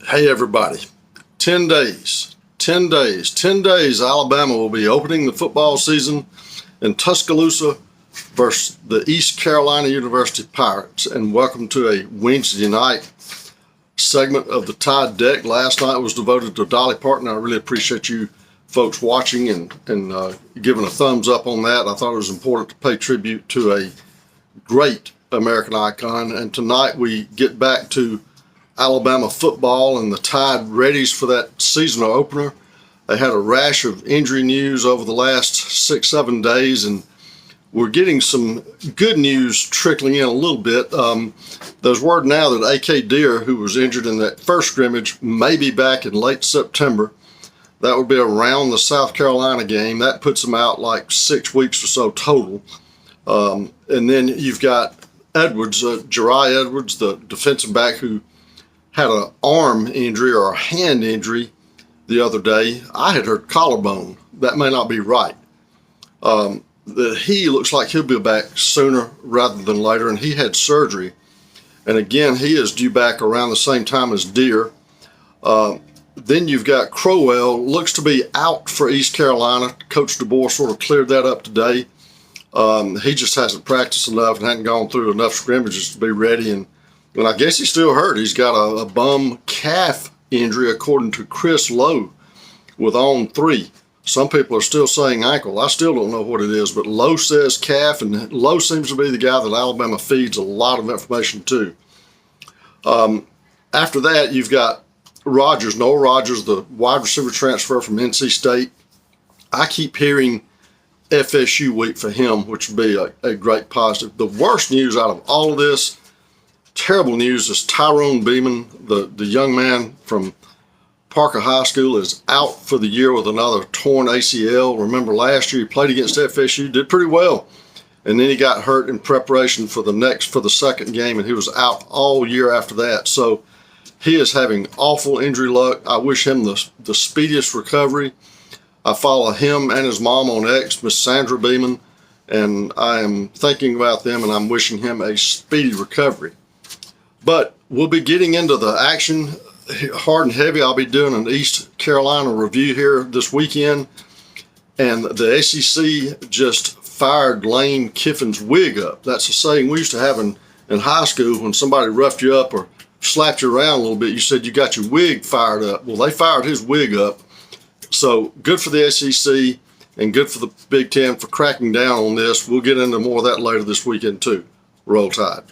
Hey everybody, 10 days, 10 days, 10 days Alabama will be opening the football season in Tuscaloosa versus the East Carolina University Pirates. And welcome to a Wednesday night segment of the Tide Deck. Last night was devoted to Dolly Parton. I really appreciate you folks watching and giving a thumbs up on that. I thought it was important to pay tribute to a great American icon. And tonight we get back to Alabama football, and the Tide readies for that season opener. They had a rash of injury news over the last 6-7 days, and we're getting some good news trickling in a little bit. There's word now that A.K. Deer, who was injured in that first scrimmage, may be back in late September. That would be around the South Carolina game. That puts him out like 6 weeks or so total. And then you've got Edwards, Jeriah Edwards, the defensive back who had an arm injury or a hand injury the other day. I had heard collarbone. That may not be right. He looks like he'll be back sooner rather than later, and he had surgery. And again, he is due back around the same time as Deer. Then you've got Crowell, looks to be out for East Carolina. Coach DeBoer sort of cleared that up today. He just hasn't practiced enough and hadn't gone through enough scrimmages to be ready. And I guess he's still hurt. He's got a bum calf injury, according to Chris Lowe, with on 3. Some people are still saying ankle. I still don't know what it is, but Lowe says calf, and Lowe seems to be the guy that Alabama feeds a lot of information to. After that, you've got Rogers, Noah Rogers, the wide receiver transfer from NC State. I keep hearing FSU week for him, which would be a great positive. The worst news out of all of this, terrible news, is Tyrone Beeman, the young man from Parker High School, is out for the year with another torn ACL. Remember last year he played against FSU, did pretty well, and then he got hurt in preparation for the second game, and he was out all year after that. So he is having awful injury luck. I wish him the speediest recovery. I follow him and his mom on X, Miss Sandra Beeman, and I am thinking about them, and I'm wishing him a speedy recovery. But we'll be getting into the action hard and heavy. I'll be doing an East Carolina review here this weekend. And the SEC just fired Lane Kiffin's wig up. That's a saying we used to have in high school. When somebody roughed you up or slapped you around a little bit, you said you got your wig fired up. Well, they fired his wig up. So good for the SEC and good for the Big Ten for cracking down on this. We'll get into more of that later this weekend too. Roll Tide.